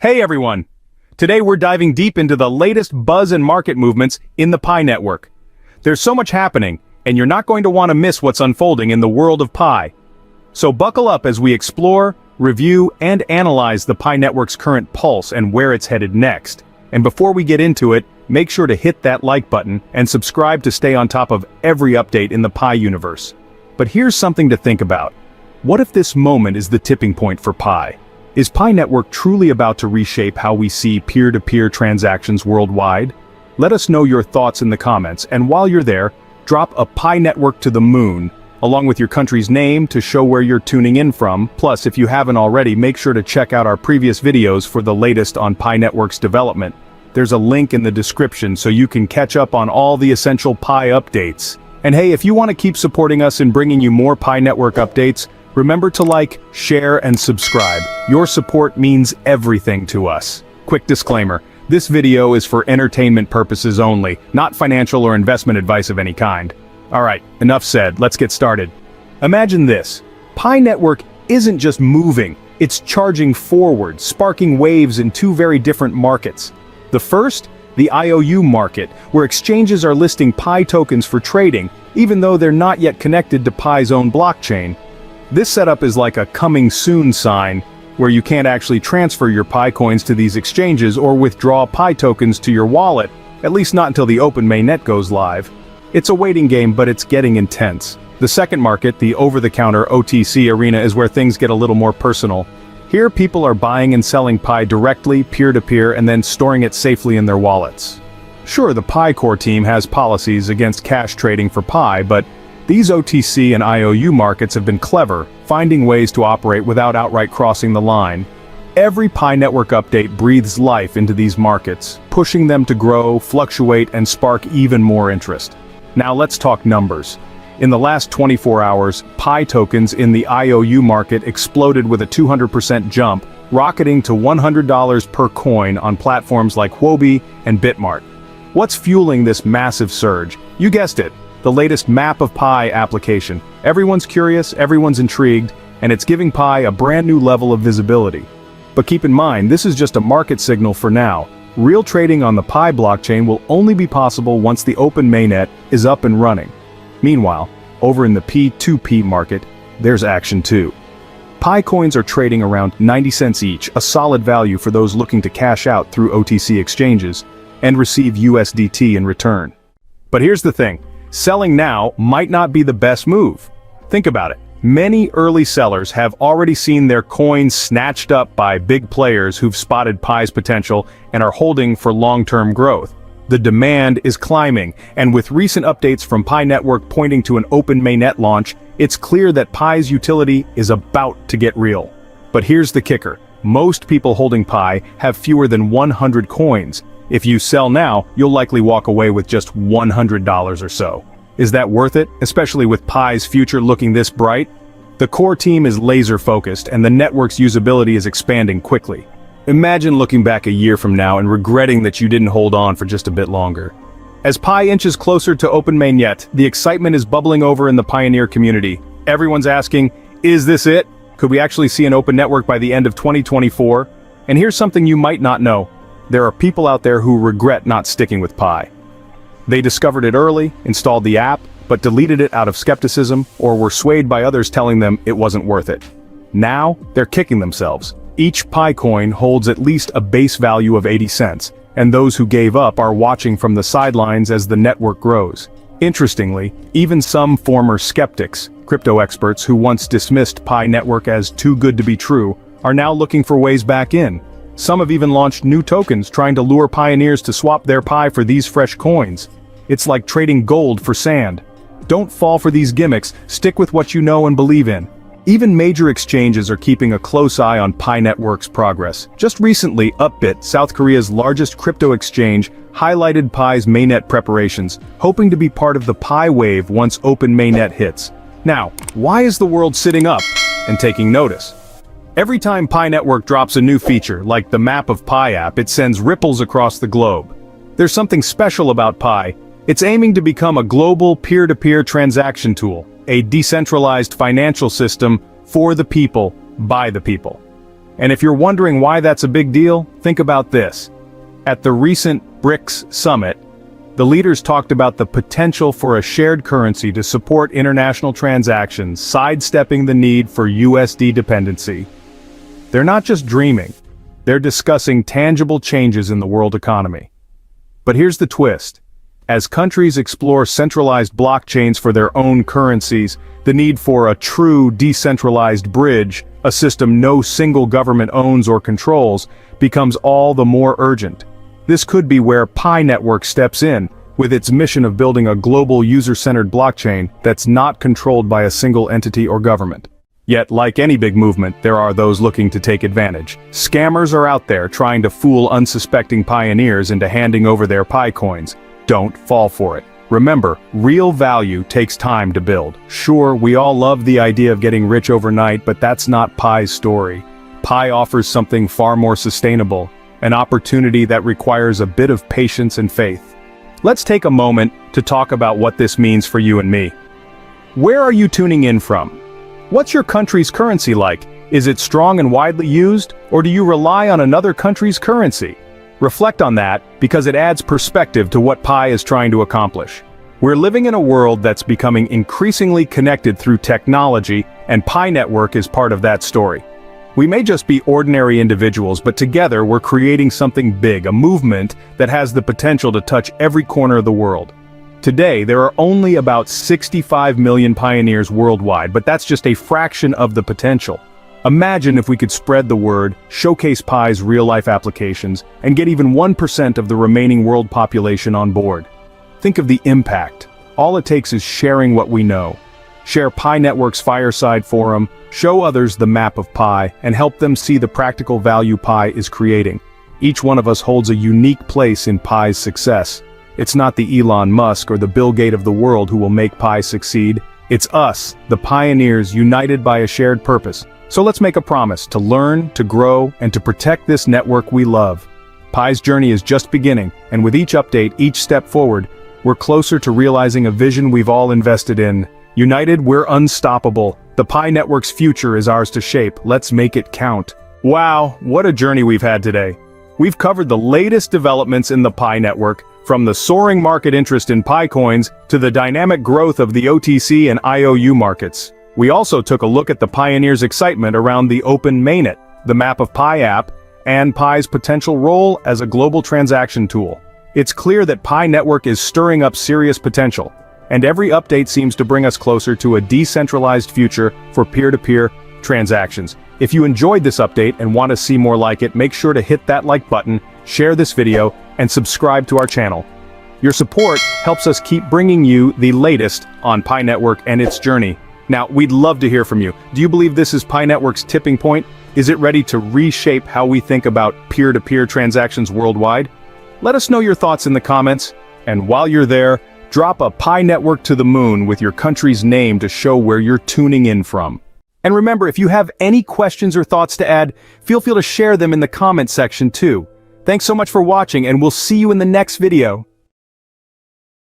Hey everyone! Today we're diving deep into the latest buzz and market movements in the Pi Network. There's so much happening, and you're not going to want to miss what's unfolding in the world of Pi. So buckle up as we explore, review, and analyze the Pi Network's current pulse and where it's headed next. And before we get into it, make sure to hit that like button and subscribe to stay on top of every update in the Pi universe. But here's something to think about. What if this moment is the tipping point for Pi? Is Pi Network truly about to reshape how we see peer-to-peer transactions worldwide? Let us know your thoughts in the comments, and while you're there, drop a Pi Network to the moon, along with your country's name to show where you're tuning in from. Plus, if you haven't already, make sure to check out our previous videos for the latest on Pi Network's development. There's a link in the description so you can catch up on all the essential Pi updates. And hey, if you want to keep supporting us in bringing you more Pi Network updates, remember to like, share, and subscribe. Your support means everything to us. Quick disclaimer, this video is for entertainment purposes only, not financial or investment advice of any kind. Alright, enough said, let's get started. Imagine this. Pi Network isn't just moving, it's charging forward, sparking waves in two very different markets. The first, the IOU market, where exchanges are listing Pi tokens for trading, even though they're not yet connected to Pi's own blockchain. This setup is like a coming soon sign, where you can't actually transfer your Pi coins to these exchanges or withdraw Pi tokens to your wallet, at least not until the open mainnet goes live. It's a waiting game, but it's getting intense. The second market, the over-the-counter OTC arena, is where things get a little more personal. Here people are buying and selling Pi directly, peer-to-peer, and then storing it safely in their wallets. Sure, the Pi core team has policies against cash trading for Pi, but these OTC and IOU markets have been clever, finding ways to operate without outright crossing the line. Every Pi Network update breathes life into these markets, pushing them to grow, fluctuate, and spark even more interest. Now let's talk numbers. In the last 24 hours, Pi tokens in the IOU market exploded with a 200% jump, rocketing to $100 per coin on platforms like Huobi and Bitmart. What's fueling this massive surge? You guessed it. The latest Map of Pi application. Everyone's curious, everyone's intrigued, and it's giving Pi a brand new level of visibility. But keep in mind, this is just a market signal for now. Real trading on the Pi blockchain will only be possible once the open mainnet is up and running. Meanwhile, over in the P2P market, there's action too. Pi coins are trading around 90 cents each, a solid value for those looking to cash out through OTC exchanges and receive USDT in return. But here's the thing. Selling now might not be the best move. Think about it. Many early sellers have already seen their coins snatched up by big players who've spotted Pi's potential and are holding for long-term growth. The demand is climbing, and with recent updates from Pi Network pointing to an open mainnet launch, it's clear that Pi's utility is about to get real. But here's the kicker. Most people holding Pi have fewer than 100 coins. If you sell now, you'll likely walk away with just $100 or so. Is that worth it, especially with Pi's future looking this bright? The core team is laser-focused, and the network's usability is expanding quickly. Imagine looking back a year from now and regretting that you didn't hold on for just a bit longer. As Pi inches closer to open mainnet, the excitement is bubbling over in the Pioneer community. Everyone's asking, is this it? Could we actually see an open network by the end of 2024? And here's something you might not know. There are people out there who regret not sticking with Pi. They discovered it early, installed the app, but deleted it out of skepticism or were swayed by others telling them it wasn't worth it. Now, they're kicking themselves. Each Pi coin holds at least a base value of 80 cents, and those who gave up are watching from the sidelines as the network grows. Interestingly, even some former skeptics, crypto experts who once dismissed Pi Network as too good to be true, are now looking for ways back in. Some have even launched new tokens trying to lure pioneers to swap their Pi for these fresh coins. It's like trading gold for sand. Don't fall for these gimmicks, stick with what you know and believe in. Even major exchanges are keeping a close eye on Pi Network's progress. Just recently, Upbit, South Korea's largest crypto exchange, highlighted Pi's mainnet preparations, hoping to be part of the Pi wave once open mainnet hits. Now, why is the world sitting up and taking notice? Every time Pi Network drops a new feature, like the Map of Pi app, it sends ripples across the globe. There's something special about Pi. It's aiming to become a global peer-to-peer transaction tool, a decentralized financial system for the people, by the people. And if you're wondering why that's a big deal, think about this. At the recent BRICS summit, the leaders talked about the potential for a shared currency to support international transactions, sidestepping the need for USD dependency. They're not just dreaming, they're discussing tangible changes in the world economy. But here's the twist. As countries explore centralized blockchains for their own currencies, the need for a true decentralized bridge, a system no single government owns or controls, becomes all the more urgent. This could be where Pi Network steps in, with its mission of building a global user-centered blockchain that's not controlled by a single entity or government. Yet, like any big movement, there are those looking to take advantage. Scammers are out there trying to fool unsuspecting pioneers into handing over their Pi coins. Don't fall for it. Remember, real value takes time to build. Sure, we all love the idea of getting rich overnight, but that's not Pi's story. Pi offers something far more sustainable, an opportunity that requires a bit of patience and faith. Let's take a moment to talk about what this means for you and me. Where are you tuning in from? What's your country's currency like? Is it strong and widely used, or do you rely on another country's currency? Reflect on that, because it adds perspective to what Pi is trying to accomplish. We're living in a world that's becoming increasingly connected through technology, and Pi Network is part of that story. We may just be ordinary individuals, but together we're creating something big, a movement that has the potential to touch every corner of the world. Today, there are only about 65 million pioneers worldwide, but that's just a fraction of the potential. Imagine if we could spread the word, showcase Pi's real-life applications, and get even 1% of the remaining world population on board. Think of the impact. All it takes is sharing what we know. Share Pi Network's Fireside Forum, show others the map of Pi, and help them see the practical value Pi is creating. Each one of us holds a unique place in Pi's success. It's not the Elon Musk or the Bill Gates of the world who will make Pi succeed. It's us, the pioneers united by a shared purpose. So let's make a promise to learn, to grow, and to protect this network we love. Pi's journey is just beginning, and with each update, each step forward, we're closer to realizing a vision we've all invested in. United, we're unstoppable. The Pi Network's future is ours to shape. Let's make it count. Wow, what a journey we've had today. We've covered the latest developments in the Pi Network, from the soaring market interest in Pi coins to the dynamic growth of the OTC and IOU markets. We also took a look at the pioneers' excitement around the open mainnet, the Map of Pi app, and Pi's potential role as a global transaction tool. It's clear that Pi Network is stirring up serious potential, and every update seems to bring us closer to a decentralized future for peer-to-peer transactions. If you enjoyed this update and want to see more like it, make sure to hit that like button, share this video, and subscribe to our channel. Your support helps us keep bringing you the latest on Pi Network and its journey. Now, we'd love to hear from you. Do you believe this is Pi Network's tipping point? Is it ready to reshape how we think about peer-to-peer transactions worldwide? Let us know your thoughts in the comments, and while you're there, drop a Pi Network to the moon with your country's name to show where you're tuning in from. And remember, if you have any questions or thoughts to add, feel free to share them in the comment section too. Thanks so much for watching, and we'll see you in the next video.